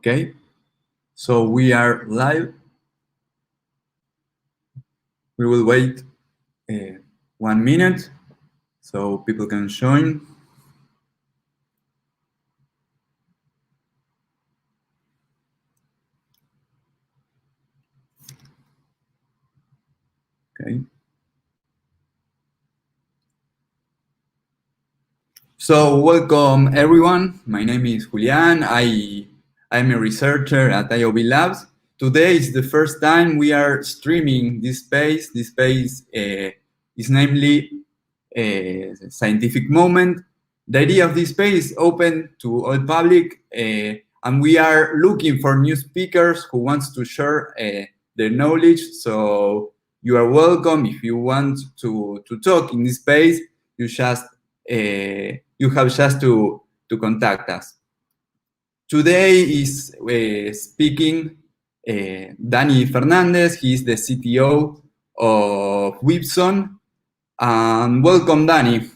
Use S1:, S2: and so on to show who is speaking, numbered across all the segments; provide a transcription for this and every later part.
S1: Okay, so we are live. We will wait 1 minute so people can join. Okay. So welcome everyone. My name is Julian. I'm a researcher at IOB Labs. Today is the first time we are streaming this space. This space is namely a scientific moment. The idea of this space is open to all public, and we are looking for new speakers who wants to share their knowledge. So you are welcome. If you want to talk in this space, you have just to contact us. Today is speaking Danny Fernandez. He is the CTO of Wibson. Welcome, Danny.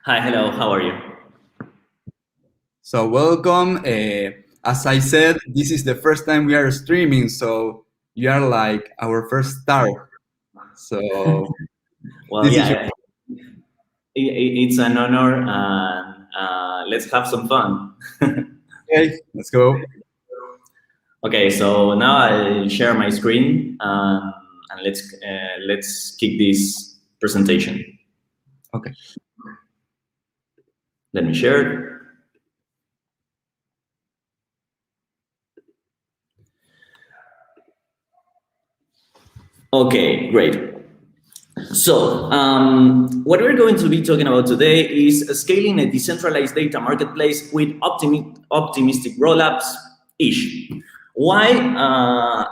S2: Hi, hello, how are you?
S1: So welcome. As I said, this is the first time we are streaming, so you are like our first star. So
S2: well, yeah, it's an honor, and let's have some fun.
S1: Okay, let's go.
S2: Okay, so now I'll share my screen, and let's kick this presentation.
S1: Okay.
S2: Let me share. Okay, great. So what we're going to be talking about today is scaling a decentralized data marketplace with optimistic rollups-ish. Why?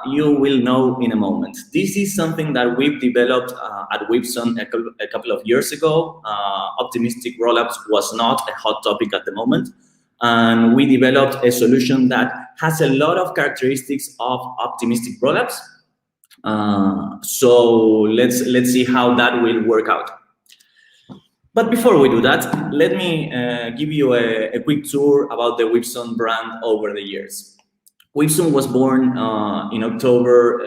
S2: You will know in a moment. This is something that we've developed at Wibson a couple of years ago. Optimistic rollups was not a hot topic at the moment. And we developed a solution that has a lot of characteristics of optimistic rollups. So let's see how that will work out. But before we do that, let me give you a quick tour about the Wibson brand over the years. Wibson was born in October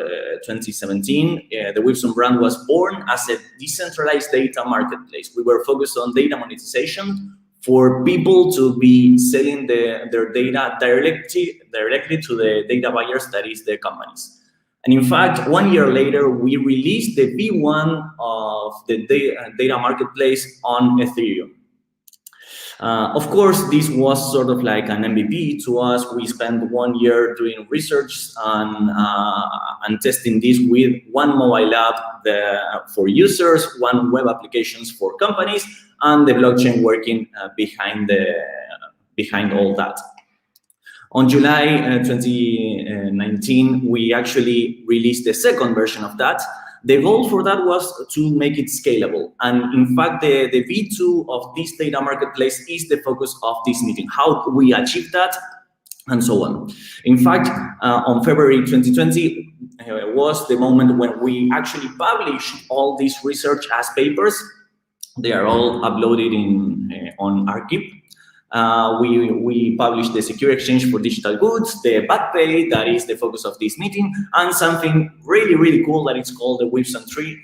S2: 2017. The Wibson brand was born as a decentralized data marketplace. We were focused on data monetization for people to be selling their data directly to the data buyers, that is the companies. And in fact, 1 year later, we released the V1 of the data marketplace on Ethereum. Of course, this was sort of like an MVP to us. We spent 1 year doing research and testing this with one mobile app for users, one web applications for companies, and the blockchain working behind all that. On July 2019, we actually released the second version of that. The goal for that was to make it scalable. And in fact, the V2 of this data marketplace is the focus of this meeting. How we achieve that, and so on. In fact, on February 2020 was the moment when we actually published all this research as papers. They are all uploaded on Archive. We published the Secure Exchange for Digital Goods, the BadPay, that is the focus of this meeting, and something really, really cool that is called the Wibson tree.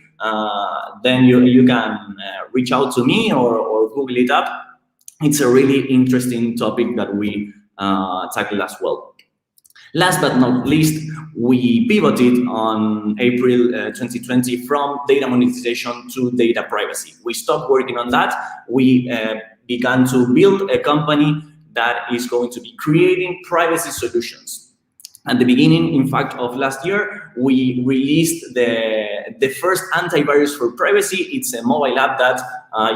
S2: Then you can reach out to me or Google it up. It's a really interesting topic that we tackled as well. Last but not least, we pivoted on April 2020 from data monetization to data privacy. We stopped working on that. We began to build a company that is going to be creating privacy solutions. At the beginning, in fact, of last year, we released the first antivirus for privacy. It's a mobile app that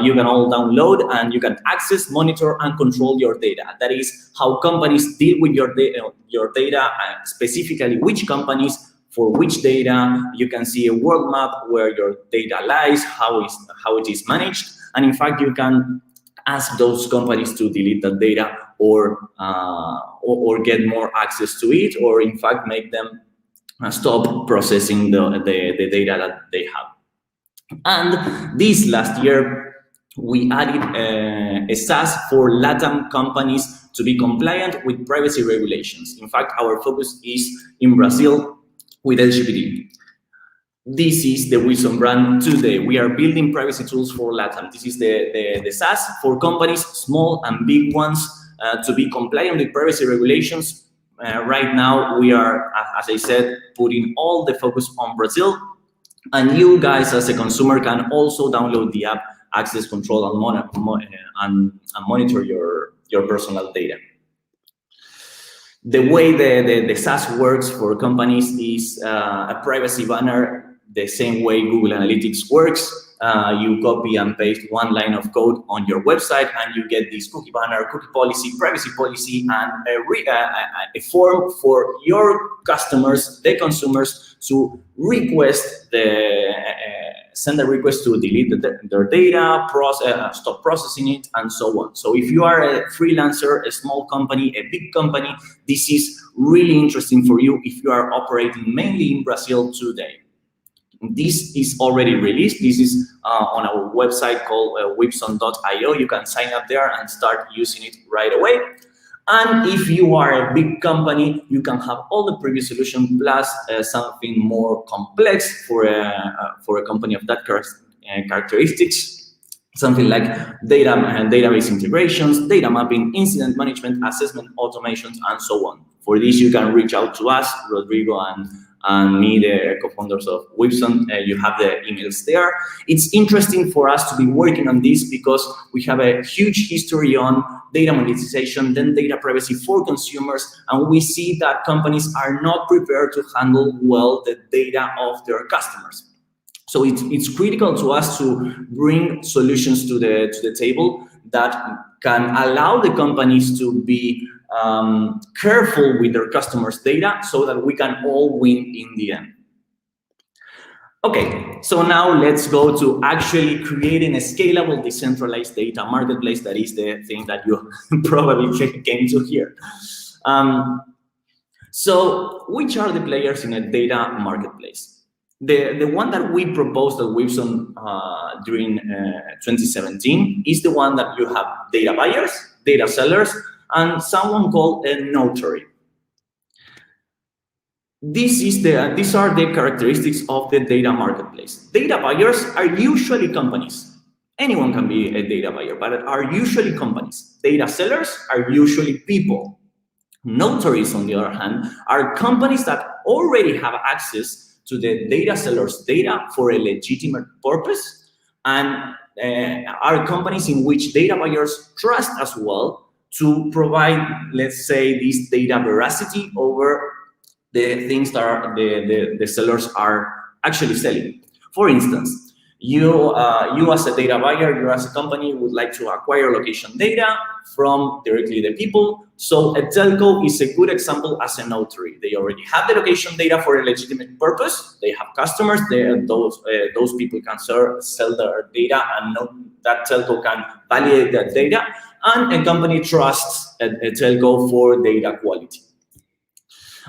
S2: you can all download and you can access, monitor, and control your data. That is how companies deal with your data, specifically which companies for which data. You can see a world map where your data lies, how it is managed, and in fact, you can ask those companies to delete that data or get more access to it, or in fact make them stop processing the data that they have. And this last year, we added a SaaS for LATAM companies to be compliant with privacy regulations. In fact, our focus is in Brazil with LGBT. This is the Wibson brand today. We are building privacy tools for LATAM. This is the SaaS for companies, small and big ones, to be compliant with privacy regulations. Right now, we are, as I said, putting all the focus on Brazil. And you guys, as a consumer, can also download the app, access, control, and monitor your personal data. The way the SaaS works for companies is a privacy banner, the same way Google Analytics works. You copy and paste one line of code on your website, and you get this cookie banner, cookie policy, privacy policy, and a form for your customers, the consumers, to request send a request to delete their data, stop processing it, and so on. So if you are a freelancer, a small company, a big company, this is really interesting for you if you are operating mainly in Brazil today. This is already released. This is on our website called Wibson.io. You can sign up there and start using it right away. And if you are a big company, you can have all the previous solution plus something more complex for a company of that characteristics. Something like database integrations, data mapping, incident management, assessment, automations, and so on. For this, you can reach out to us, Rodrigo and me, the co-founders of Wibson. You have the emails there. It's interesting for us to be working on this because we have a huge history on data monetization, then data privacy for consumers, and we see that companies are not prepared to handle well the data of their customers. So it's critical to us to bring solutions to the table that can allow the companies to be careful with their customers' data so that we can all win in the end. Okay, so now let's go to actually creating a scalable decentralized data marketplace. That is the thing that you probably came to hear. So which are the players in a data marketplace? The one that we proposed at Wibson during 2017 is the one that you have data buyers, data sellers, and someone called a notary. These are the characteristics of the data marketplace. Data buyers are usually companies. Anyone can be a data buyer, but are usually companies. Data sellers are usually people. Notaries, on the other hand, are companies that already have access to the data seller's data for a legitimate purpose, and are companies in which data buyers trust as well to provide, let's say, this data veracity over the things that are the sellers are actually selling. For instance, you as a data buyer, you as a company would like to acquire location data from directly the people. So a telco is a good example as a notary. They already have the location data for a legitimate purpose. They have customers. Those people can sell their data, and that telco can validate that data. And a company trusts a telco for data quality.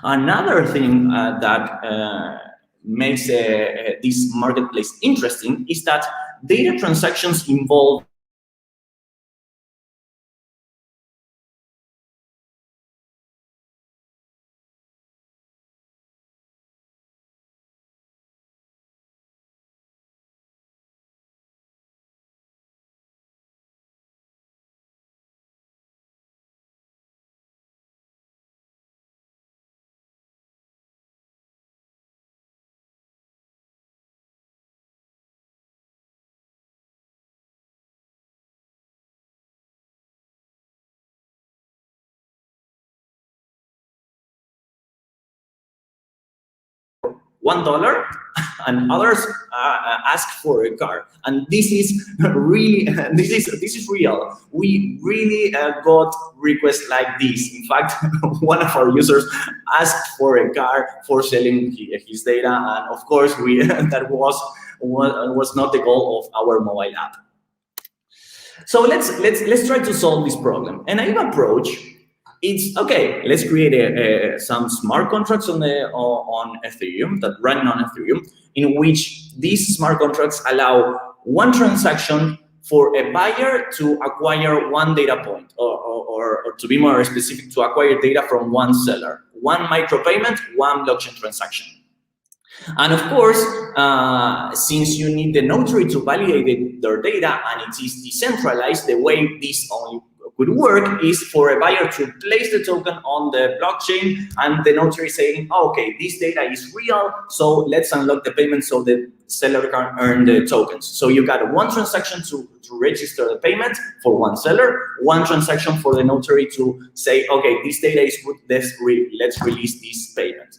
S2: Another thing that makes this marketplace interesting is that data transactions involve $1, and others ask for a car. And this is really, this is real. We really got requests like this. In fact, one of our users asked for a car for selling his data, and of course, that was not the goal of our mobile app. So let's try to solve this problem. A naive approach. It's okay. Let's create some smart contracts on Ethereum that run on Ethereum, in which these smart contracts allow one transaction for a buyer to acquire one data point, or to be more specific, to acquire data from one seller, one micropayment, one blockchain transaction. And of course, since you need the notary to validate their data and it is decentralized, the way this only could work is for a buyer to place the token on the blockchain and the notary saying, oh, okay, this data is real, so let's unlock the payment so the seller can earn the tokens. So you got one transaction to register the payment for one seller, one transaction for the notary to say, okay, this data is good, let's release this payment.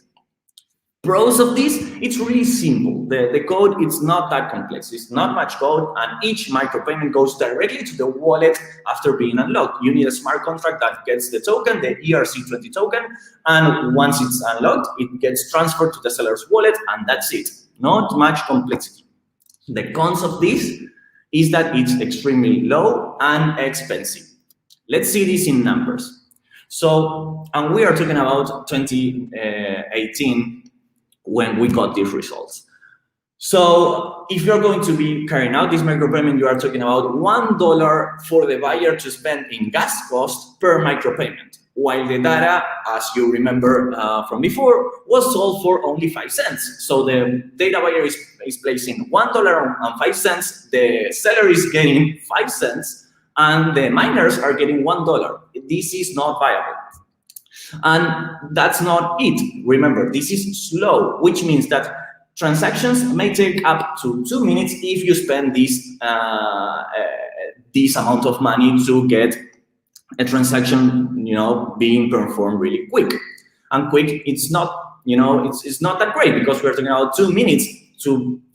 S2: Pros of this, it's really simple. The code, it's not that complex. It's not much code, and each micropayment goes directly to the wallet after being unlocked. You need a smart contract that gets the token, the ERC20 token, and once it's unlocked, it gets transferred to the seller's wallet, and that's it. Not much complexity. The cons of this is that it's extremely low and expensive. Let's see this in numbers. So, and we are talking about 2018, when we got these results. So if you're going to be carrying out this micropayment, you are talking about $1 for the buyer to spend in gas cost per micropayment, while the data, as you remember from before, was sold for only 5 cents. So the data buyer is placing $1.05, the seller is getting 5 cents, and the miners are getting $1. This is not viable. And that's not it. Remember, this is slow, which means that transactions may take up to 2 minutes if you spend this amount of money to get a transaction, being performed really quick. And quick, it's not, it's not that great, because we're talking about 2 minutes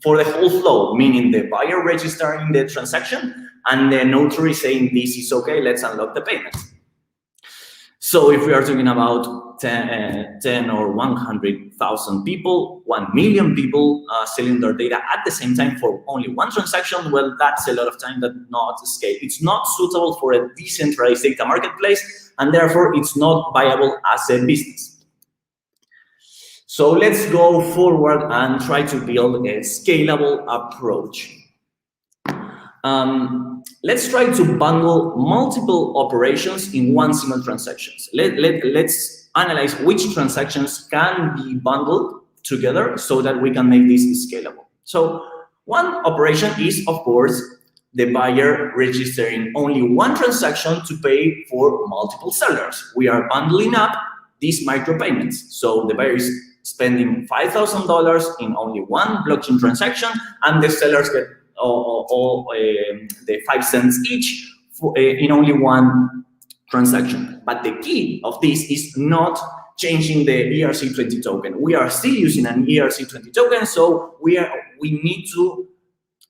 S2: for the whole flow, meaning the buyer registering the transaction and the notary saying this is okay, let's unlock the payment. So if we are talking about 10 or 100,000 people, 1 million people selling their data at the same time for only one transaction, well, that's a lot of time that not scale. It's not suitable for a decentralized data marketplace, and therefore it's not viable as a business. So let's go forward and try to build a scalable approach. Let's try to bundle multiple operations in one single transaction. Let's analyze which transactions can be bundled together so that we can make this scalable. So one operation is, of course, the buyer registering only one transaction to pay for multiple sellers. We are bundling up these micropayments. So the buyer is spending $5,000 in only one blockchain transaction, and the sellers get the 5 cents each in only one transaction. But the key of this is not changing the ERC20 token. We are still using an ERC20 token, so we need to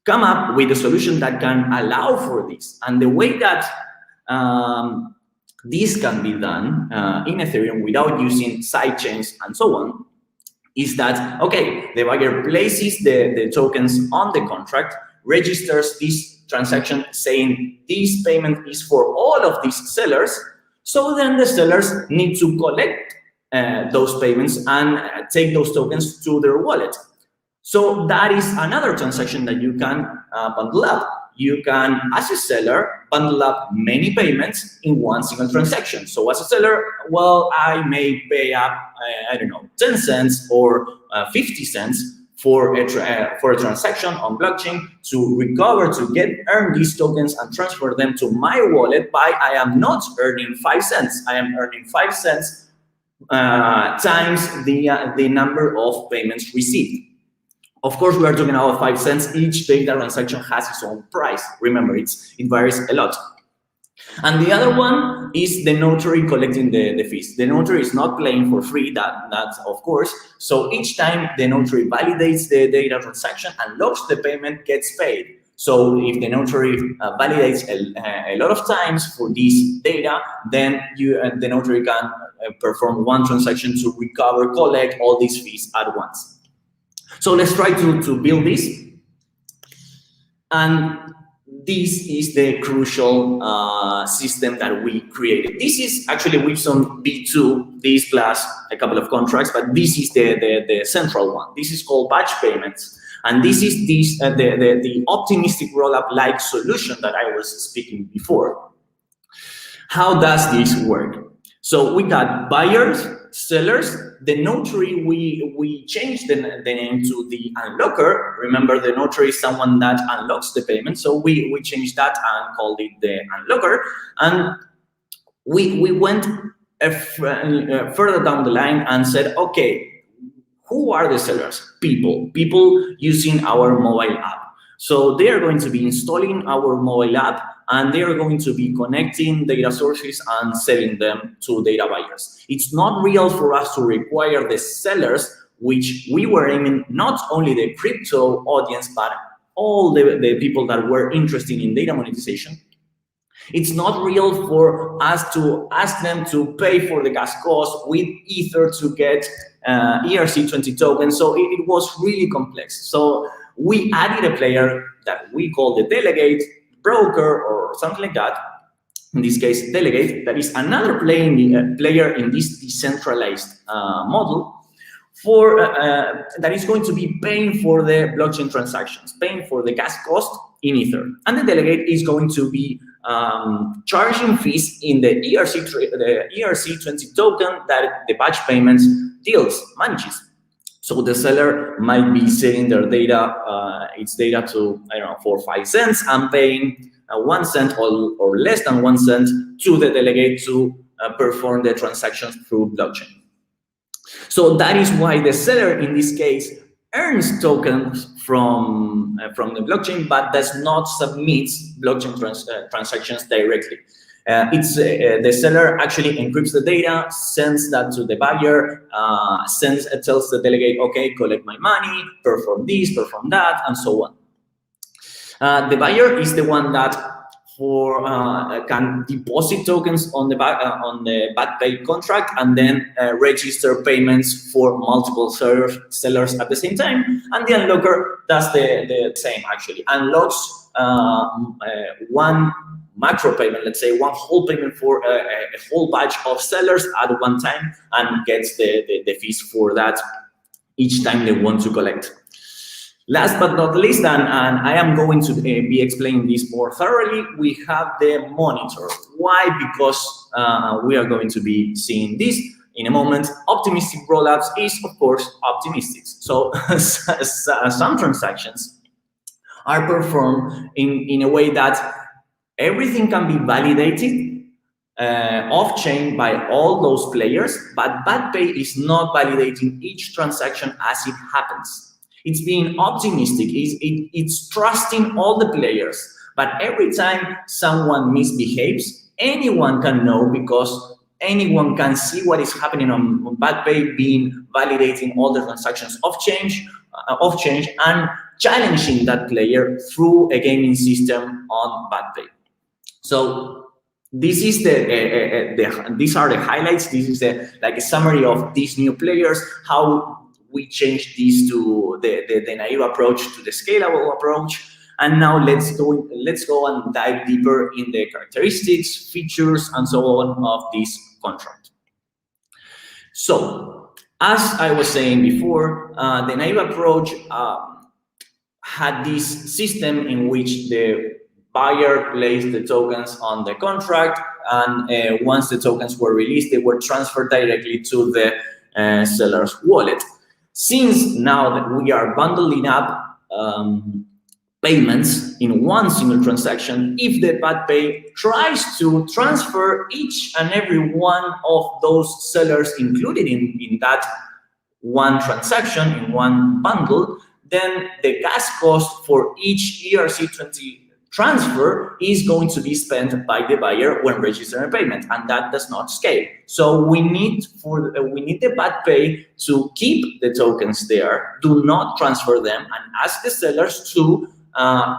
S2: come up with a solution that can allow for this. And the way that this can be done in Ethereum without using sidechains and so on is that, okay, the buyer places the tokens on the contract, registers this transaction saying this payment is for all of these sellers. So then the sellers need to collect those payments and take those tokens to their wallet. So that is another transaction that you can bundle up. You can, as a seller, bundle up many payments in one single transaction. So as a seller, well, I may pay up, I don't know, 10 cents or 50 cents for a transaction on blockchain to recover, to earn these tokens and transfer them to my wallet by I am not earning 5 cents. I am earning 5 cents times the number of payments received. Of course, we are talking about 5 cents. Each data transaction has its own price. Remember, it varies a lot. And the other one is the notary collecting the fees. The notary is not playing for free, that's of course. So each time the notary validates the data transaction and locks the payment, gets paid. So if the notary validates a lot of times for this data, then the notary can perform one transaction to recover, collect all these fees at once. So let's try to build this. And this is the crucial system that we created. This is actually Wibson V2, this plus a couple of contracts, but this is the central one. This is called batch payments. And this is the optimistic rollup-like solution that I was speaking before. How does this work? So we got buyers, sellers. The notary, we changed the name to the unlocker. Remember, the notary is someone that unlocks the payment. So we changed that and called it the unlocker. And we went further down the line and said, okay, who are the sellers? People using our mobile app. So they are going to be installing our mobile app, and they are going to be connecting data sources and selling them to data buyers. It's not real for us to require the sellers, which we were aiming not only the crypto audience, but all the people that were interested in data monetization. It's not real for us to ask them to pay for the gas cost with Ether to get ERC20 tokens. So it was really complex. So we added a player that we call the delegate, broker, or something like that. In this case, delegate, that is another player in this decentralized model for that is going to be paying for the blockchain transactions, paying for the gas cost in Ether. And the delegate is going to be charging fees in the ERC20 token that the batch payments manages. So the seller might be selling their data, its data to, I don't know, 4 or 5 cents and paying 1 cent or less than 1 cent to the delegate to perform the transactions through blockchain. So that is why the seller in this case earns tokens from the blockchain, but does not submit blockchain transactions directly. The seller actually encrypts the data, sends that to the buyer, tells the delegate, okay, collect my money, perform this, perform that, and so on. The buyer is the one that can deposit tokens on the BatPay contract and then register payments for multiple sellers at the same time. And the unlocker does the same, actually. Unlocks one macro payment, let's say one whole payment for a whole batch of sellers at one time, and gets the fees for that each time they want to collect. Last but not least, and I am going to be explaining this more thoroughly, we have the monitor. Why? Because we are going to be seeing this in a moment. Optimistic rollups is, of course, optimistic. So some transactions are performed in a way that everything can be validated off-chain by all those players, but BatPay is not validating each transaction as it happens. It's being optimistic, it's trusting all the players, but every time someone misbehaves, anyone can know because anyone can see what is happening on BatPay, being validating all the transactions off-chain and challenging that player through a gaming system on BatPay. So this is these are the highlights. This is like a summary of these new players, how we changed these to the naive approach to the scalable approach. And now let's go and dive deeper in the characteristics, features, and so on of this contract. So, as I was saying before, the naive approach had this system in which the buyer placed the tokens on the contract, and once the tokens were released, they were transferred directly to the seller's wallet. Since now that we are bundling up payments in one single transaction, if the BatPay tries to transfer each and every one of those sellers included in that one transaction, in one bundle, then the gas cost for each ERC20 transfer is going to be spent by the buyer when registering a payment, and that does not scale. So we need the BatPay to keep the tokens there, do not transfer them, and ask the sellers to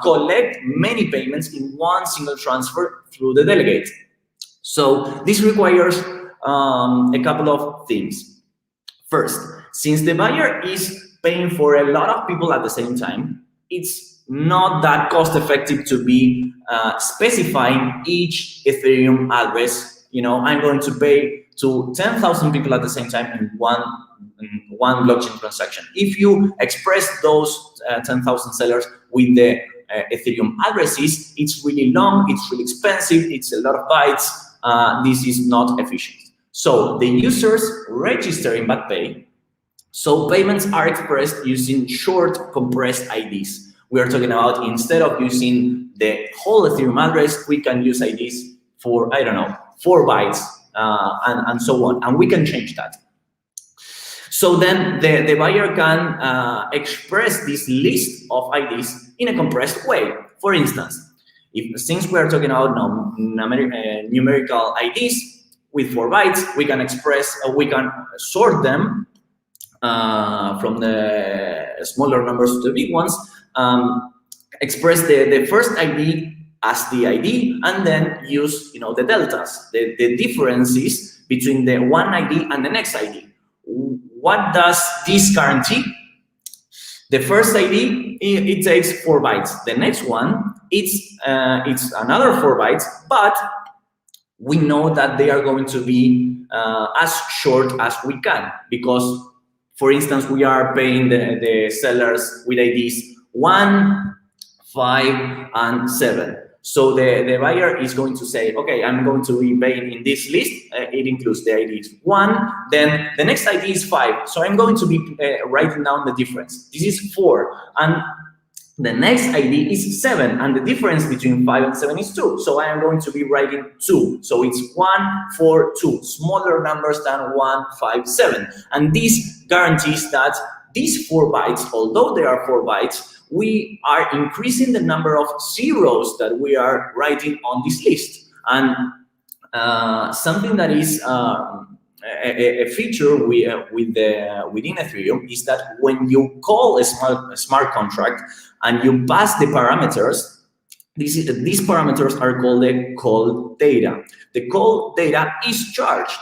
S2: collect many payments in one single transfer through the delegate. So this requires a couple of things. First, since the buyer is paying for a lot of people at the same time, it's not that cost effective to be specifying each Ethereum address. You know, I'm going to pay to 10,000 people at the same time in one blockchain transaction. If you express those 10,000 sellers with the Ethereum addresses, it's really long, it's really expensive, it's a lot of bytes. This is not efficient. So the users register in BadPay. So payments are expressed using short compressed IDs. We are talking about, instead of using the whole Ethereum address, we can use IDs for, I don't know, 4 bytes and so on. And we can change that. So then the buyer can express this list of IDs in a compressed way. For instance, since we are talking about numerical IDs with 4 bytes, we can sort them from the smaller numbers to the big ones, express the first ID as the ID, and then use the deltas, the differences between the one ID and the next ID. What does this guarantee? The first ID, it takes 4 bytes. The next one, it's another 4 bytes, but we know that they are going to be as short as we can, because, for instance, we are paying the sellers with IDs 1, 5, and 7. So the buyer is going to say, okay, I'm going to be paying in this list. It includes the IDs 1, then the next ID is 5. So I'm going to be writing down the difference. This is 4. And the next ID is 7. And the difference between 5 and 7 is 2. So I am going to be writing 2. So it's 1, 4, 2. Smaller numbers than 1, 5, 7. And this guarantees that these 4 bytes, although they are 4 bytes, we are increasing the number of zeros that we are writing on this list. And something that is a feature within Ethereum is that when you call a smart contract and you pass the parameters, these parameters are called the call data. The call data is charged.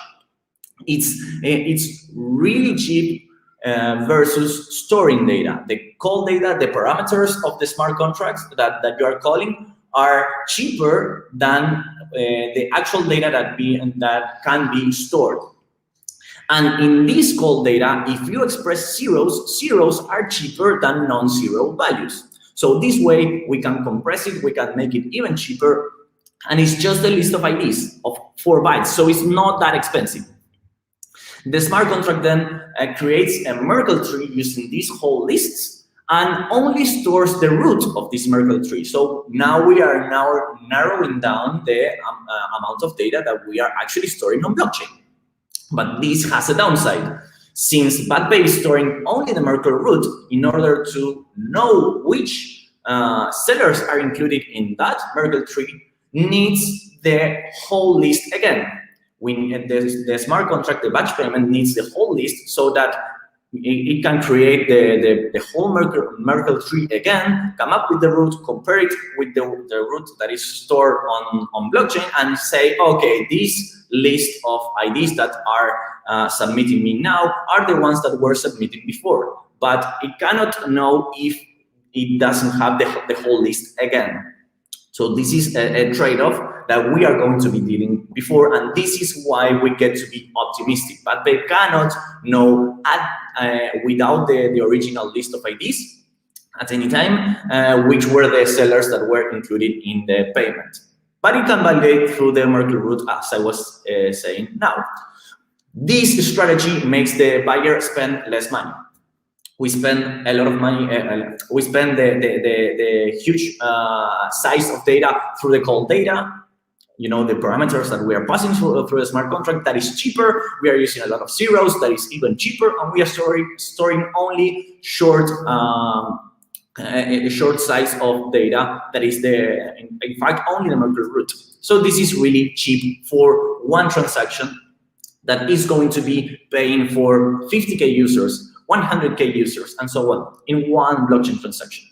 S2: It's really cheap versus storing data. The call data, the parameters of the smart contracts that you are calling, are cheaper than the actual data that can be stored. And in this call data, if you express zeros are cheaper than non-zero values. So this way we can compress it, we can make it even cheaper, and it's just a list of IDs of 4 bytes, so it's not that expensive. The smart contract then creates a Merkle tree using these whole lists and only stores the root of this Merkle tree. So now we are narrowing down the amount of data that we are actually storing on blockchain. But this has a downside. Since BadPay is storing only the Merkle root, in order to know which sellers are included in that Merkle tree, needs the whole list again. The smart contract, the batch payment, needs the whole list so that it can create the whole Merkle tree again, come up with the root, compare it with the root that is stored on blockchain, and say, okay, this list of IDs that are submitting me now are the ones that were submitted before. But it cannot know if it doesn't have the whole list again. So this is a trade-off that we are going to be dealing before, and this is why we get to be optimistic. But they cannot know without the original list of IDs at any time which were the sellers that were included in the payment. But it can validate through the Merkle root, as I was saying now. This strategy makes the buyer spend less money. We spend a lot of money. We spend the huge size of data through the call data. The parameters that we are passing through the smart contract, that is cheaper. We are using a lot of zeros, that is even cheaper, and we are storing only short size of data, that is in fact only the Merkle root. So this is really cheap for one transaction that is going to be paying for 50K users, 100K users, and so on in one blockchain transaction.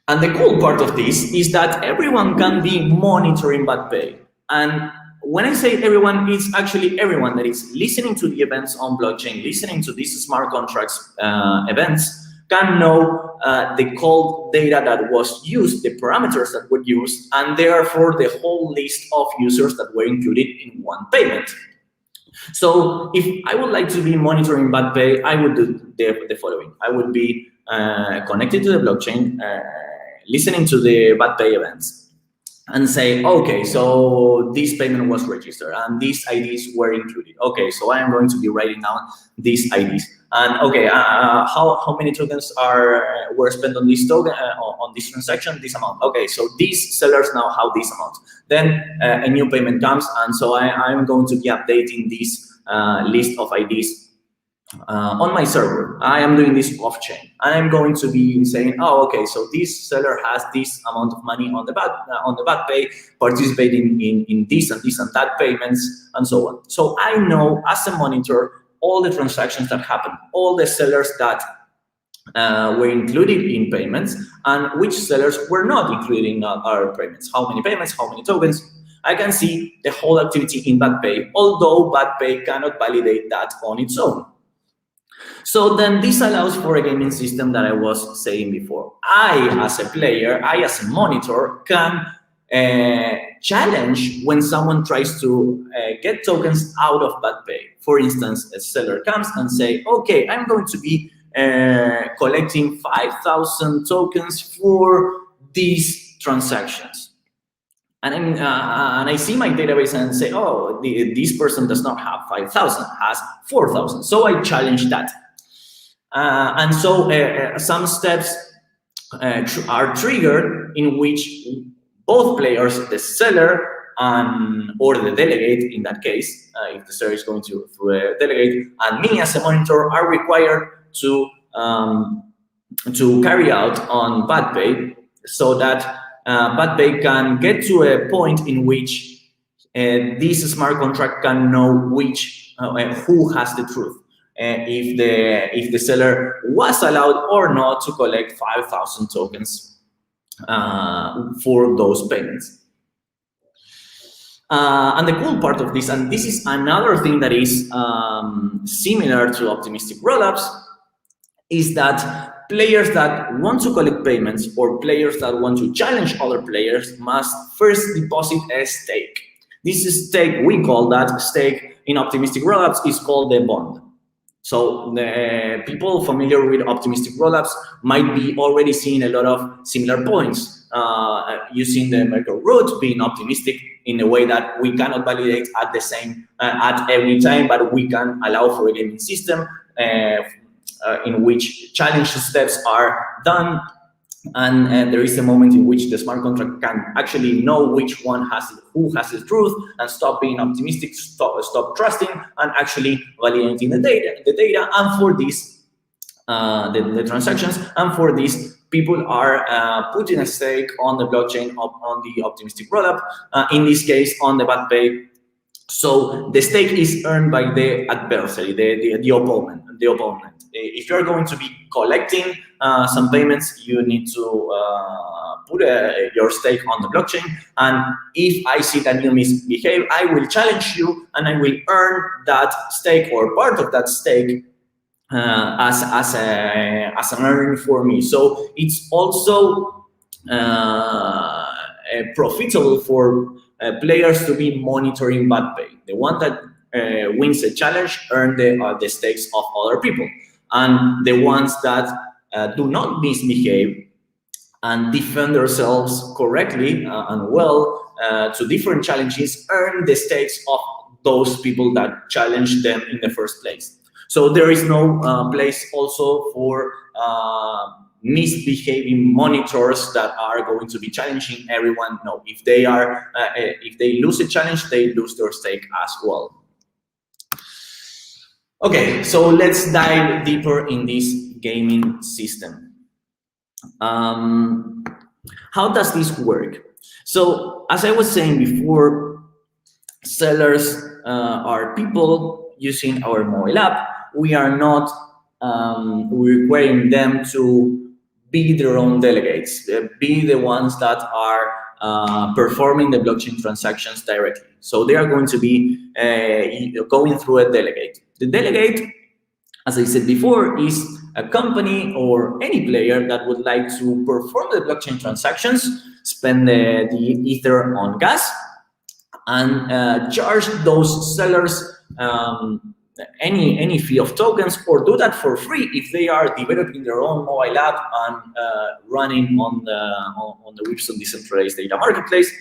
S2: And the cool part of this is that everyone can be monitoring BadPay. And when I say everyone, it's actually everyone that is listening to the events on blockchain, listening to these smart contracts events, can know the call data that was used, the parameters that were used, and therefore the whole list of users that were included in one payment. So if I would like to be monitoring bad pay, I would do the following. I would be connected to the blockchain, listening to the bad pay events, and say, okay, so this payment was registered and these IDs were included. Okay, so I am going to be writing down these IDs. And okay, how many tokens were spent on this token on this transaction? This amount. Okay, so these sellers now have this amount. Then a new payment comes, and so I'm going to be updating this list of IDs on my server. I am doing this off-chain. I am going to be saying, oh, okay, so this seller has this amount of money on the bad pay, participating in this and this and that payments, and so on. So I know as a monitor all the transactions that happen, all the sellers that were included in payments, and which sellers were not included in our payments. How many payments, how many tokens. I can see the whole activity in bad pay, although bad pay cannot validate that on its own. So then this allows for a gaming system that I was saying before. I, as a player, I, as a monitor, can challenge when someone tries to get tokens out of bad pay. For instance, a seller comes and say, okay, I'm going to be collecting 5,000 tokens for these transactions. And I see my database and say, oh, this person does not have 5,000, has 4,000. So I challenge that. And so some steps are triggered in which both players, the seller or the delegate, in that case, if the seller is going through a delegate, and me as a monitor are required to carry out on bad pay, so that bad pay can get to a point in which this smart contract can know who has the truth. If the seller was allowed or not to collect 5,000 tokens for those payments. And the cool part of this, and this is another thing that is similar to optimistic rollups, is that players that want to collect payments or players that want to challenge other players must first deposit a stake. This stake, we call that stake in optimistic rollups, is called the bond. So the people familiar with optimistic rollups might be already seeing a lot of similar points, using the Merkle root, being optimistic in a way that we cannot validate at the same at every time, but we can allow for a gaming system in which challenge steps are done, and there is a moment in which the smart contract can actually know who has the truth, and stop being optimistic, stop trusting, and actually validating the data. And for this, the transactions, and for this, people are putting a stake on the blockchain on the optimistic rollup. In this case, on the bad pay. So the stake is earned by the adversary, the opponent. If you're going to be collecting some payments, you need to put your stake on the blockchain. And if I see that you misbehave, I will challenge you, and I will earn that stake or part of that stake as an earning for me. So it's also profitable for players to be monitoring bad pay. The one that wins a challenge earn the stakes of other people, and the ones that do not misbehave and defend themselves correctly and well to different challenges earn the stakes of those people that challenged them in the first place. So there is no place also for misbehaving monitors that are going to be challenging everyone. No, if they lose a challenge, they lose their stake as well. Okay, so let's dive deeper in this gaming system. How does this work? So as I was saying before, sellers are people using our mobile app. We are not requiring them to be their own delegates, be the ones that are performing the blockchain transactions directly. So they are going to be going through a delegate. The delegate, as I said before, is a company or any player that would like to perform the blockchain transactions, spend the Ether on gas, and charge those sellers any fee of tokens, or do that for free if they are developing their own mobile app and running on the Wibson Decentralized Data Marketplace.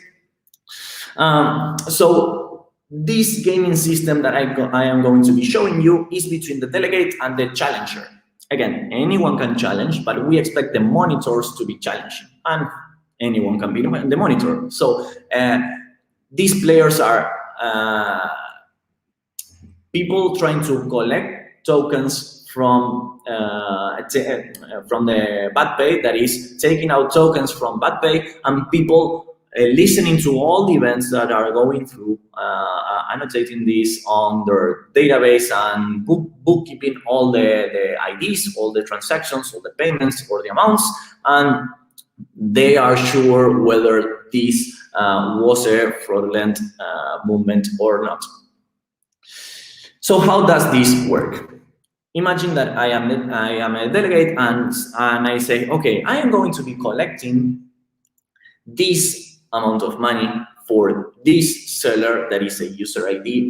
S2: So this gaming system that I am going to be showing you is between the delegate and the challenger. Again, anyone can challenge, but we expect the monitors to be challenged, and anyone can be the monitor. So these players are people trying to collect tokens from the BadPay, that is taking out tokens from BadPay, and people listening to all the events that are going through, annotating this on their database and bookkeeping all the IDs, all the transactions, all the payments, or the amounts, and they are sure whether this was a fraudulent movement or not. So how does this work? Imagine that I am a delegate, and I say, okay, I am going to be collecting this amount of money for this seller that is a user ID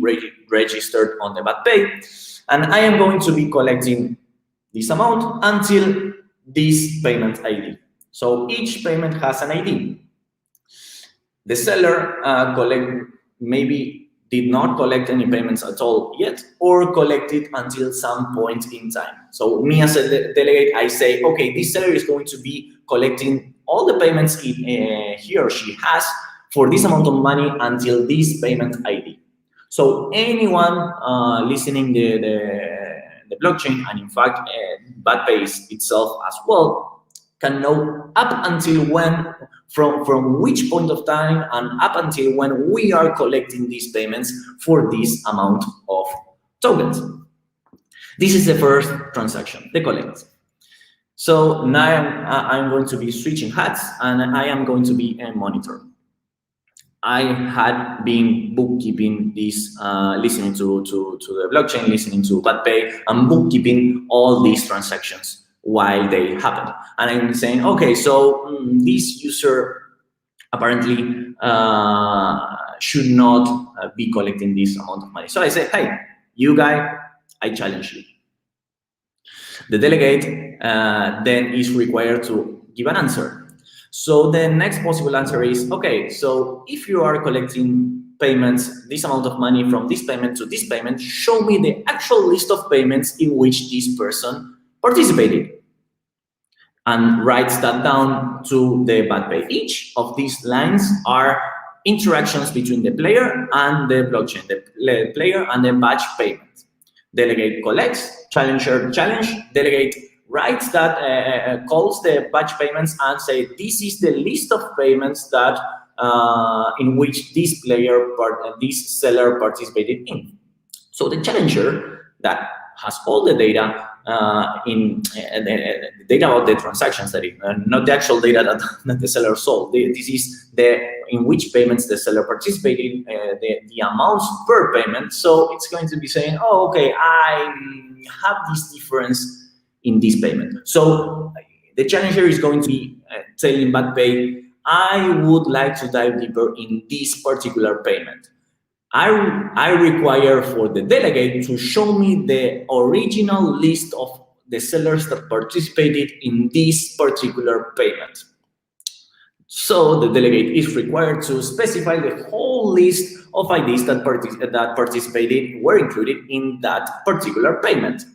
S2: registered on the BadPay, and I am going to be collecting this amount until this payment ID. So each payment has an ID. The seller maybe did not collect any payments at all yet, or collected until some point in time. So me as a delegate, I say, okay, this seller is going to be collecting all the payments he or she has for this amount of money until this payment ID. So anyone listening the blockchain, and in fact BadPay itself as well, can know up until when, from which point of time, and up until when we are collecting these payments for this amount of tokens. This is the first transaction, the collect. So now I'm going to be switching hats, and I am going to be a monitor. I had been bookkeeping this, listening to the blockchain, listening to BadPay, and bookkeeping all these transactions while they happen. And I'm saying, okay, so this user apparently should not be collecting this amount of money. So I say, hey, you guy, I challenge you. The delegate then is required to give an answer. So the next possible answer is, okay, so if you are collecting payments, this amount of money from this payment to this payment, show me the actual list of payments in which this person participated, and writes that down to the BadPay. Each of these lines are interactions between the player and the blockchain, the player and the batch payment. Delegate collects, challenger challenge, delegate writes that, calls the batch payments and say, this is the list of payments that in which this this seller participated in. So the challenger that has all the data the data about the transactions, that is not the actual data that the seller sold. This is in which payments the seller participated, the amounts per payment. So it's going to be saying, oh, okay, I have this difference in this payment. So the challenger is going to be telling BadPay, I would like to dive deeper in this particular payment. I require for the delegate to show me the original list of the sellers that participated in this particular payment. So the delegate is required to specify the whole list of IDs that participated, were included in that particular payment.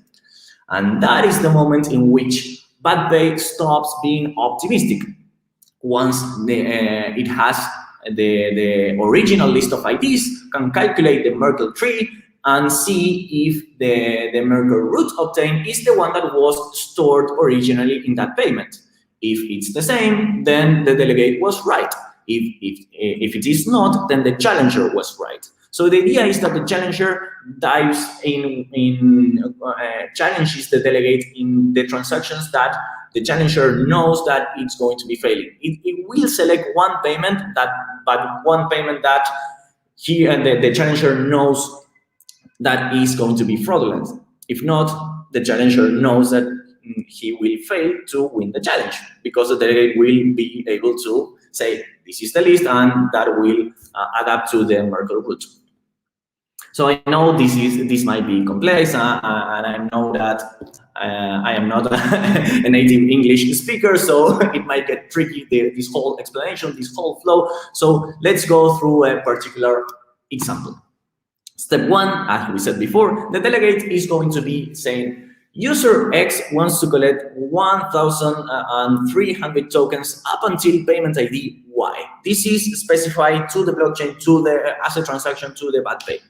S2: And that is the moment in which BadPay stops being optimistic. Once it has the original list of IDs, can calculate the Merkle tree and see if the Merkle root obtained is the one that was stored originally in that payment. If it's the same, then the delegate was right. If it is not, then the challenger was right. So the idea is that the challenger dives challenges the delegate in the transactions that the challenger knows that it's going to be failing. It will select one payment that the challenger knows that is going to be fraudulent. If not, the challenger knows that he will fail to win the challenge, because the delegate will be able to say, this is the list, and that will adapt to the Merkle root. So I know this might be complex, and I know that I am not a native English speaker, so it might get tricky, this whole explanation, this whole flow. So let's go through a particular example. Step one, as we said before, the delegate is going to be saying, user X wants to collect 1,300 tokens up until payment ID Y. This is specified to the blockchain, to the asset transaction, to the bad pay.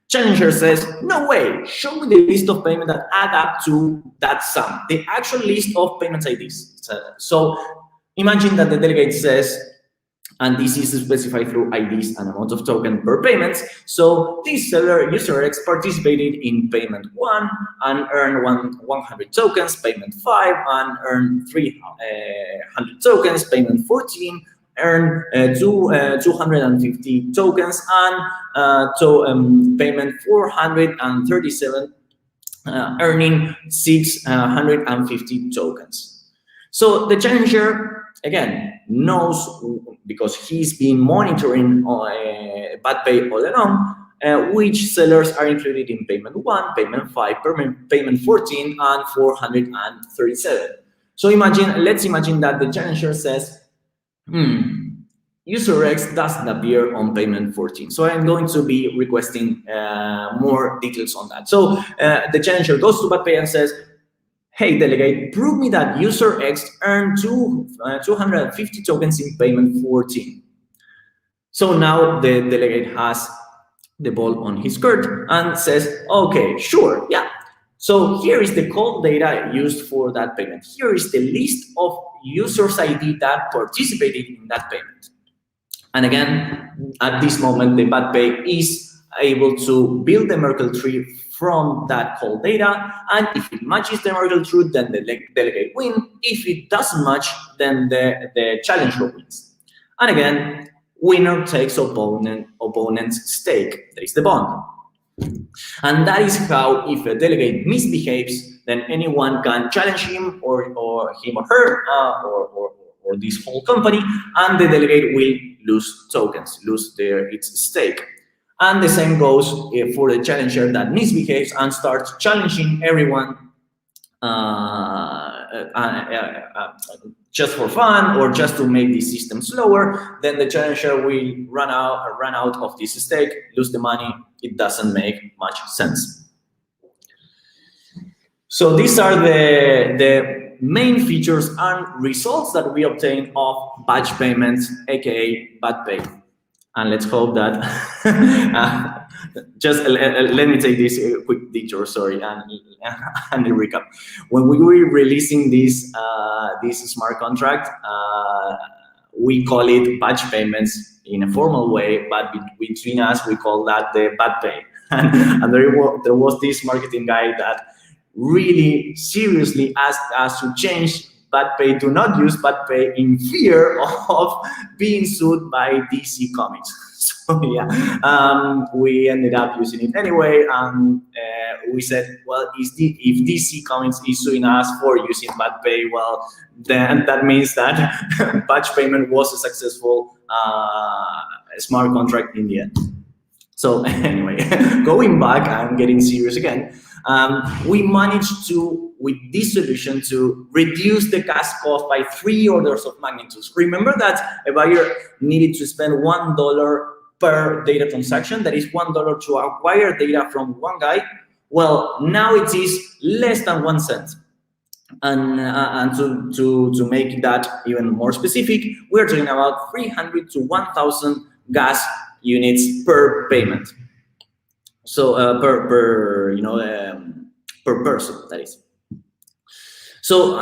S2: Challenger says, no way, show me the list of payments that add up to that sum, the actual list of payment IDs. So imagine that the delegate says, and this is specified through IDs and amount of token per payment. So this seller, user X, participated in payment 1 and earned 100 tokens, payment 5 and earned 300 tokens, payment 14 earned 250 tokens, and payment 437 earning 650 tokens. So the challenger, again, knows, because he's been monitoring bad pay all along, which sellers are included in payment 1, payment 5, payment 14, and 437. So let's imagine that the challenger says, user X doesn't appear on payment 14. So I'm going to be requesting more details on that. So the challenger goes to bad pay and says, hey, delegate, prove me that user X earned 250 tokens in payment 14. So now the delegate has the ball on his court and says, okay, sure, yeah. So here is the cold data used for that payment. Here is the list of users' ID that participated in that payment. And again, at this moment, the bad pay is able to build the Merkle tree from that cold data, and if it matches the Merkle tree, then the delegate wins. If it doesn't match, then the challenger wins. And again, winner takes opponent's stake. That is the bond. And that is how, if a delegate misbehaves, then anyone can challenge him or him or her or this whole company, and the delegate will lose tokens, lose its stake. And the same goes for the challenger that misbehaves and starts challenging everyone just for fun or just to make the system slower. Then the challenger will run out of this stake, lose the money. It doesn't make much sense. So these are the main features and results that we obtain of batch payments, aka bad pay. And let's hope that just let me take this quick detour, sorry, and the recap. When we were releasing this smart contract, we call it batch payments in a formal way, but between us we call that the bad pay. And there was this marketing guy that really seriously asked us to change bad pay, do not use bad pay in fear of being sued by DC Comics. So yeah, we ended up using it anyway. We said, well, if DC Comics is suing us for using bad pay, well, then that means that batch payment was a successful smart contract in the end. So anyway, going back, I'm getting serious again. We managed to, with this solution, to reduce the gas cost by 3 orders of magnitude. Remember that a buyer needed to spend $1 per data transaction. That is $1 to acquire data from one guy. Well, now it is less than 1 cent. And to make that even more specific, we're talking about 300 to 1,000 gas units per payment. So per person, that is. So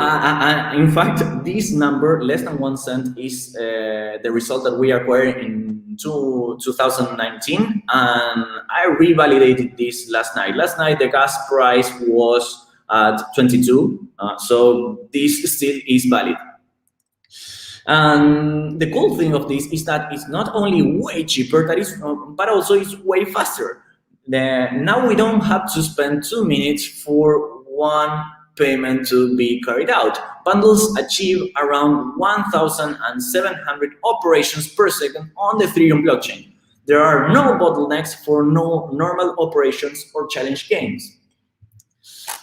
S2: in fact, this number, less than 1 cent, is the result that we acquired in 2019, and I revalidated this last night. Last night, the gas price was at 22, so this still is valid. And the cool thing of this is that it's not only way cheaper, but also it's way faster. Now we don't have to spend 2 minutes for one payment to be carried out. Bundles achieve around 1,700 operations per second on the Ethereum blockchain. There are no bottlenecks for no normal operations or challenge games.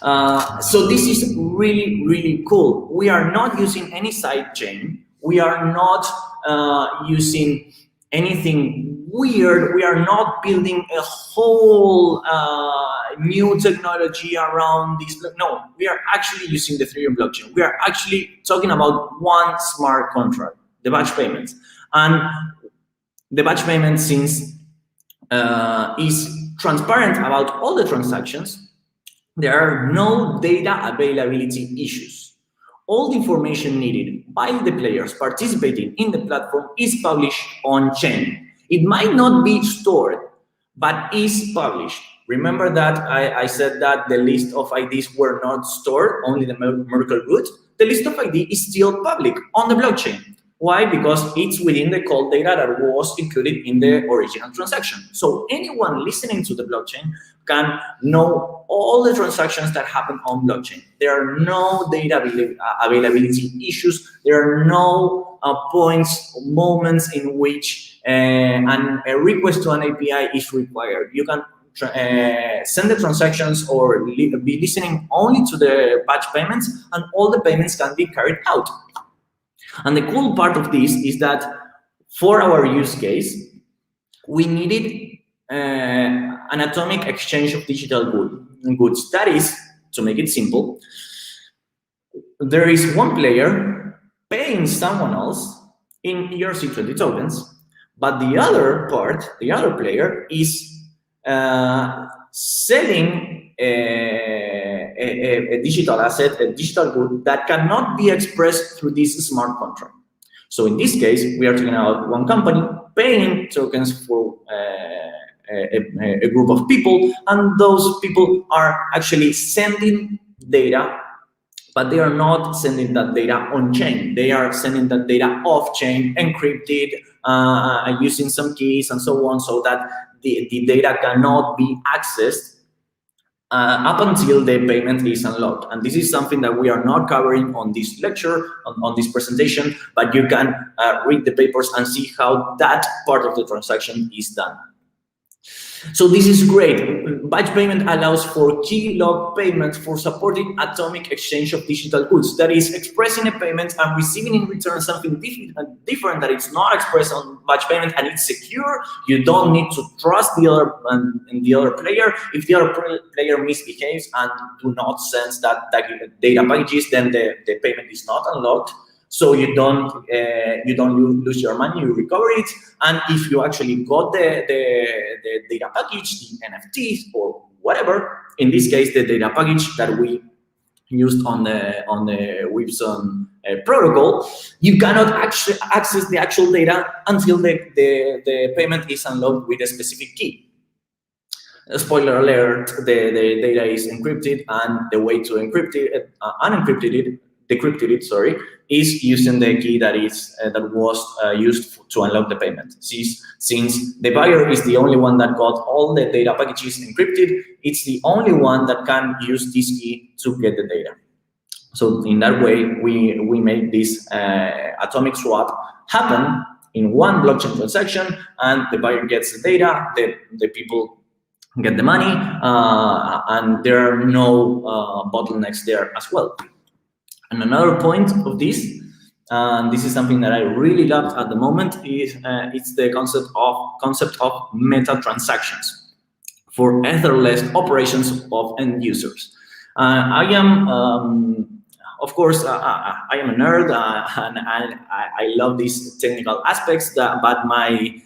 S2: So this is really, really cool. We are not using any side chain. We are not using anything weird. We are not building a whole new technology around this. No, we are actually using the Ethereum blockchain. We are actually talking about one smart contract, the batch payments. And the batch payment, since is transparent about all the transactions, there are no data availability issues. All the information needed by the players participating in the platform is published on-chain. It might not be stored, but is published. Remember that I said that the list of IDs were not stored, only the Merkle root? The list of ID is still public on the blockchain. Why? Because it's within the cold data that was included in the original transaction. So anyone listening to the blockchain can know all the transactions that happen on blockchain. There are no data availability issues. There are no points, moments in which a request to an API is required. You can send the transactions or be listening only to the batch payments, and all the payments can be carried out. And the cool part of this is that for our use case, we needed an atomic exchange of digital goods. That is, to make it simple, there is one player paying someone else in ERC20 tokens, but the other player is selling a digital asset, a digital good that cannot be expressed through this smart contract. So in this case, we are talking about one company paying tokens for a group of people, and those people are actually sending data, but they are not sending that data on-chain. They are sending that data off-chain, encrypted, using some keys and so on, so that the data cannot be accessed up until the payment is unlocked. And this is something that we are not covering on this lecture, on this presentation, but you can read the papers and see how that part of the transaction is done. So this is great. Batch payment allows for key log payments for supporting atomic exchange of digital goods. That is, expressing a payment and receiving in return something different that is not expressed on batch payment, and it's secure. You don't need to trust the other player. If the other player misbehaves and do not send that data packages, then the payment is not unlocked. So you don't lose your money, you recover it. And if you actually got the data package, the NFTs or whatever, in this case, the data package that we used on the Wibson protocol, you cannot actually access the actual data until the payment is unlocked with a specific key. Spoiler alert, the data is encrypted, and the way to decrypted it, is using the key that was used to unlock the payment. Since the buyer is the only one that got all the data packages encrypted, it's the only one that can use this key to get the data. So in that way, we make this atomic swap happen in one blockchain transaction, and the buyer gets the data, the people get the money, and there are no bottlenecks there as well. And another point of this, and this is something that I really love at the moment, is it's the concept of meta transactions for etherless operations of end users. I am, of course, I am a nerd, and I love these technical aspects. But my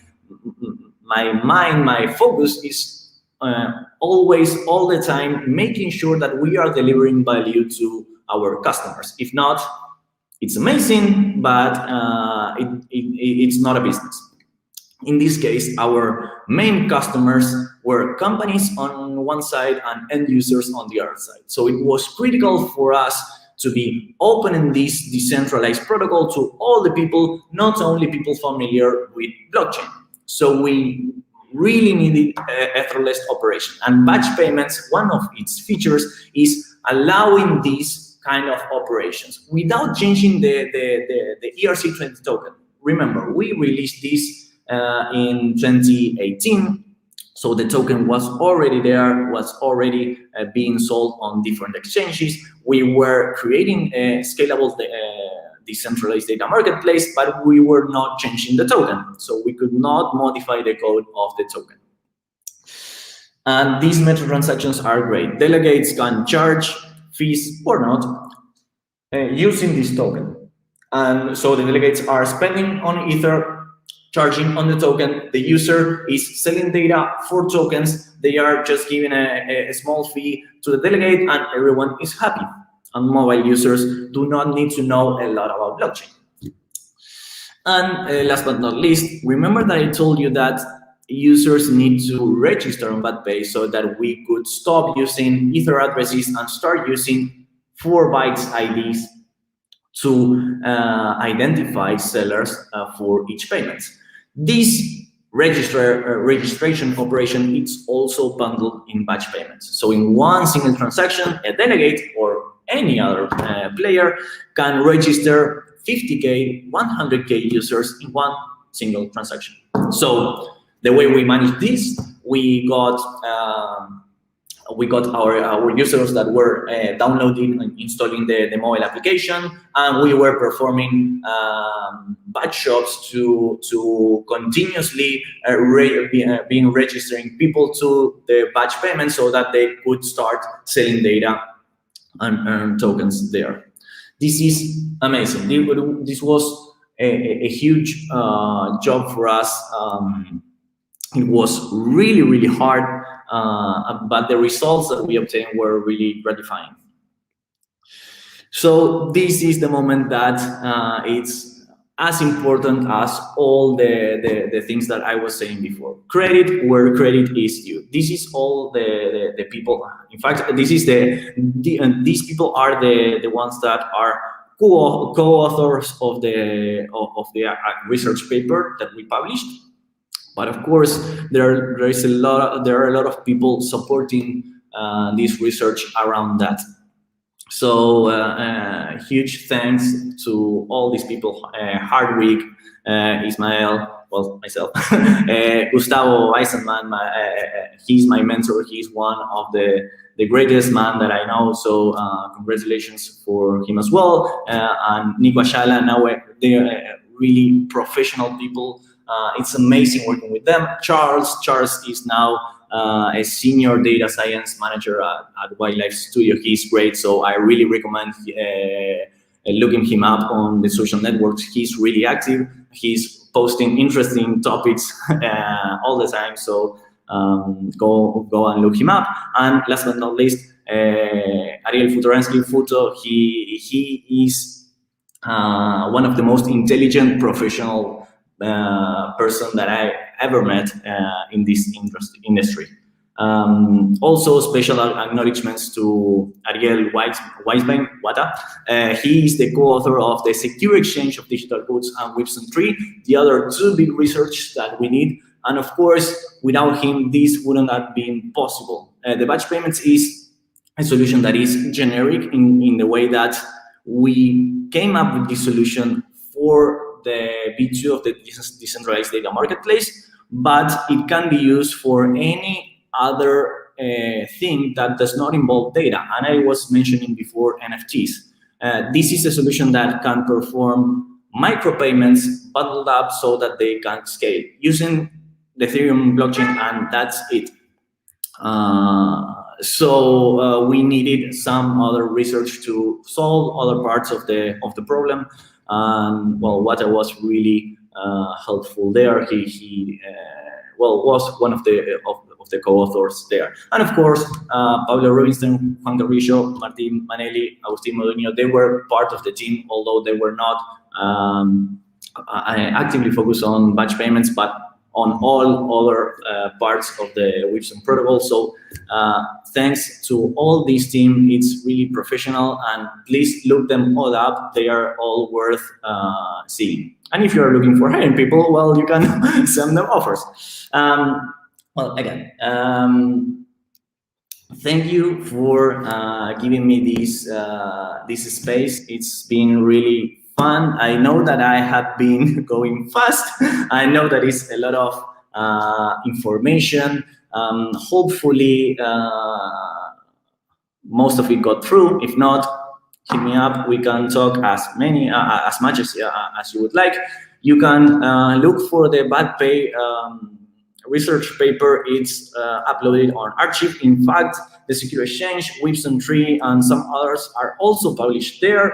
S2: mind, my focus is always, all the time, making sure that we are delivering value to our customers. If not, it's amazing, but it's not a business. In this case, our main customers were companies on one side and end users on the other side. So it was critical for us to be opening this decentralized protocol to all the people, not only people familiar with blockchain. So we really needed etherless operation. And batch payments, one of its features is allowing these kind of operations without changing the ERC20 token. Remember, we released this in 2018. So the token was already there, was already being sold on different exchanges. We were creating a scalable decentralized data marketplace, but we were not changing the token. So we could not modify the code of the token. And these meta transactions are great. Delegates can charge fees or not using this token. And so the delegates are spending on Ether, charging on the token. The user is selling data for tokens. They are just giving a small fee to the delegate, and everyone is happy. And mobile users do not need to know a lot about blockchain. And last but not least, remember that I told you that users need to register on BatPay so that we could stop using Ether addresses and start using 4 bytes IDs to identify sellers for each payment. This registration operation is also bundled in batch payments. So in one single transaction, a delegate or any other player can register 50K, 100K users in one single transaction. So the way we manage this, we got our users that were downloading and installing the mobile application, and we were performing batch shops to continuously being registering people to the batch payment so that they could start selling data and earn tokens there. This is amazing. This was a huge job for us. It was really, really hard, but the results that we obtained were really gratifying. So this is the moment that it's as important as all the things that I was saying before. Credit where credit is due. This is all the people. In fact, this is these people are the ones that are co-authors of the research paper that we published. But of course, there are a lot of people supporting this research around that. So huge thanks to all these people: Hardwick, Ismael, well, myself, Gustavo Eisenman. He's my mentor. He's one of the greatest man that I know. So congratulations for him as well. And Nico Ayala. Now they are really professional people. It's amazing working with them. Charles is now a senior data science manager at Wildlife Studio. He's great, so I really recommend looking him up on the social networks. He's really active. He's posting interesting topics all the time, so go and look him up. And last but not least, Ariel Futoransky. Futo, he is one of the most intelligent professional person that I ever met in this industry. Also, special acknowledgements to Ariel Weisbein-Wata. He is the co-author of the Secure Exchange of Digital Goods and Wibson 3, the other 2 big research that we need. And of course, without him, this wouldn't have been possible. The batch payments is a solution that is generic in the way that we came up with this solution for the B2 of the Decentralized Data Marketplace, but it can be used for any other thing that does not involve data. And I was mentioning before NFTs. This is a solution that can perform micropayments bundled up so that they can scale using the Ethereum blockchain, and that's it. So we needed some other research to solve other parts of the problem. Well, Wata was really helpful there. He was one of the co-authors there. And of course, Pablo Robinson, Juan Carrillo, Martin Manelli, Agustin Modonio, they were part of the team, although they were not actively focused on batch payments, but on all other parts of the Wibson protocol. So thanks to all this team. It's really professional, and please look them all up. They are all worth seeing. And if you're looking for hiring people, well, you can send them offers. Well, again, thank you for giving me this space. It's been really fun. I know that I have been going fast. I know that it's a lot of information. Hopefully, most of it got through. If not, hit me up. We can talk as much as you would like. You can look for the BadPay research paper. It's uploaded on Archive. In fact, the Secure Exchange, Wibson 3, and some others are also published there.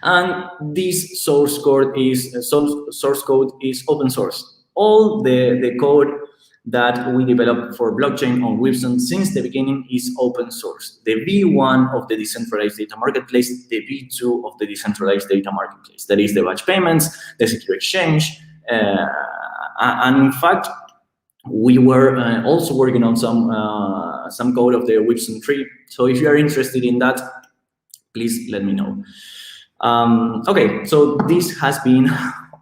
S2: And this source code is open source. All the code that we developed for blockchain on Wibson since the beginning is open source. The V1 of the Decentralized Data Marketplace, the V2 of the Decentralized Data Marketplace. That is the batch payments, the Secure Exchange, and in fact, we were also working on some code of the Wibson 3. So if you are interested in that, please let me know. Okay, so this has been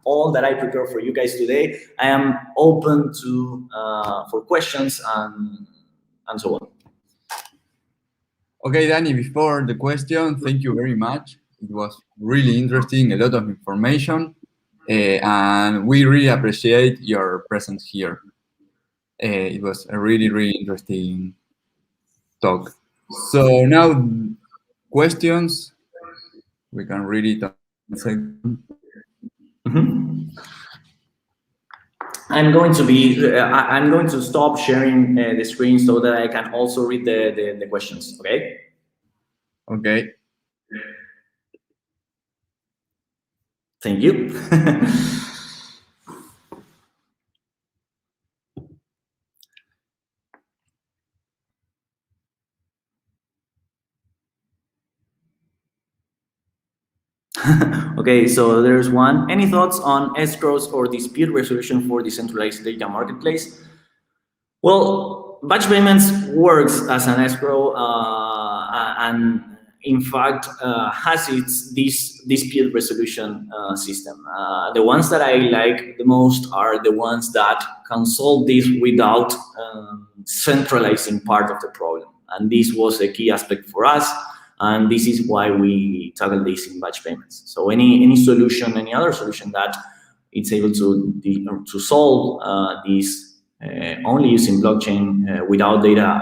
S2: all that I prepared for you guys today. I am open to for questions and so on.
S1: Okay, Danny, before the question, thank you very much. It was really interesting, a lot of information, and we really appreciate your presence here. It was a really, really interesting talk. So now, questions. We can read it on a second.
S2: I'm going to stop sharing the screen so that I can also read the questions. Okay.
S1: Okay.
S2: Thank you. Okay, so there's one. Any thoughts on escrows or dispute resolution for decentralized data marketplace? Well, batch payments works as an escrow and in fact has this dispute resolution system. The ones that I like the most are the ones that can solve this without centralizing part of the problem. And this was a key aspect for us. And this is why we tackle this in batch payments. So any solution, any other solution that it's able to solve this only using blockchain without data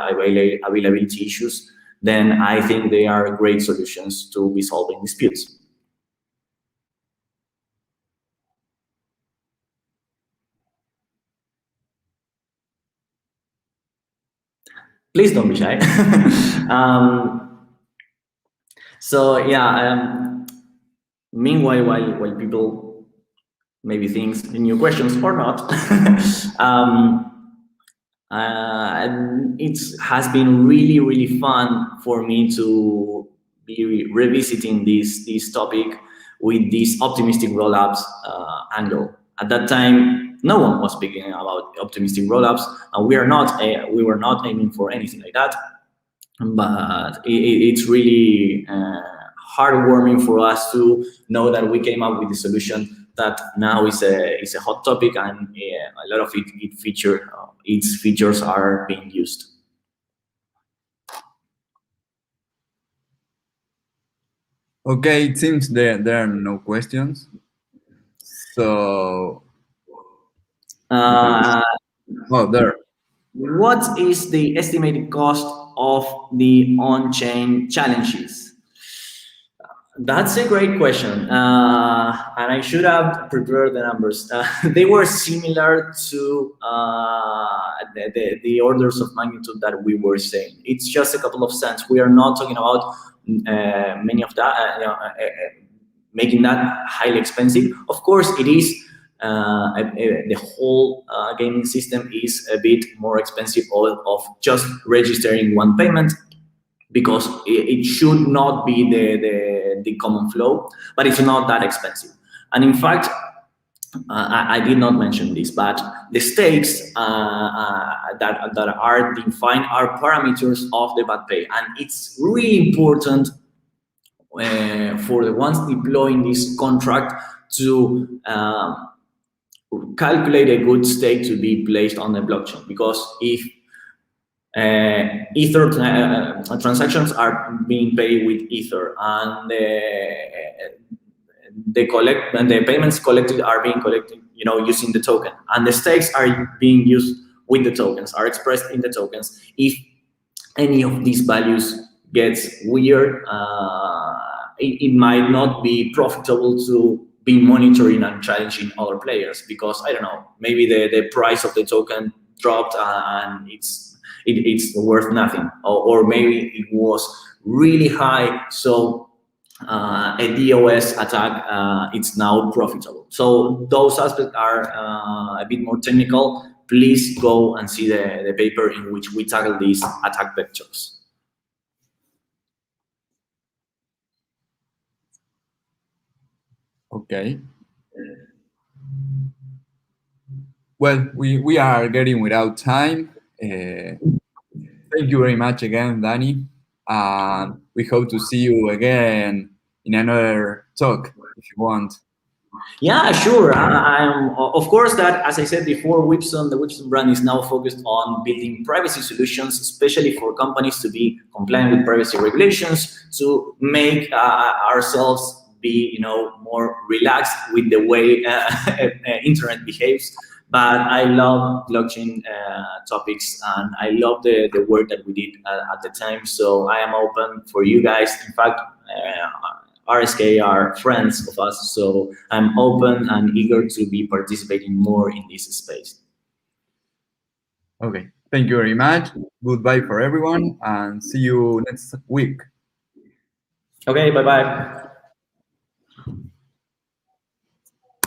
S2: availability issues, then I think they are great solutions to be solving disputes. Please don't be shy. So yeah, meanwhile, while people maybe think new questions or not, it has been really, really fun for me to be revisiting this topic with this optimistic rollups angle. At that time, no one was speaking about optimistic rollups, and we were not aiming for anything like that. But it's really heartwarming for us to know that we came up with a solution that now is a hot topic, and a lot of its features are being used.
S1: Okay, it seems there are no questions. So, oh, there.
S2: What is the estimated cost of the on-chain challenges? That's a great question, and I should have prepared the numbers. They were similar to the orders of magnitude that we were saying. It's just a couple of cents. We are not talking about many of that, making that highly expensive. Of course, it is. The whole gaming system is a bit more expensive of just registering one payment, because it should not be the common flow, but it's not that expensive. And in fact, I did not mention this, but the stakes that are defined are parameters of the BadPay, and it's really important for the ones deploying this contract to calculate a good stake to be placed on the blockchain, because if Ether transactions are being paid with Ether, and the payments collected are being collected, using the token, and the stakes are being used with the tokens, are expressed in the tokens. If any of these values gets weird, it might not be profitable to be monitoring and challenging other players, because I don't know, maybe the price of the token dropped and it's worth nothing, or maybe it was really high, so a DOS attack, it's now profitable. So those aspects are a bit more technical. Please go and see the paper in which we tackle these attack vectors.
S1: Okay. Well, we are getting without time. Thank you very much again, Danny. We hope to see you again in another talk if you want.
S2: Yeah, sure. I'm of course that, as I said before, the Wibson brand is now focused on building privacy solutions, especially for companies to be compliant with privacy regulations, to make ourselves be, more relaxed with the way internet behaves. But I love blockchain topics, and I love the work that we did at the time. So I am open for you guys. In fact, RSK are friends of us, so I'm open and eager to be participating more in this space.
S1: Okay, thank you very much. Goodbye for everyone, and see you next week.
S2: Okay, bye-bye.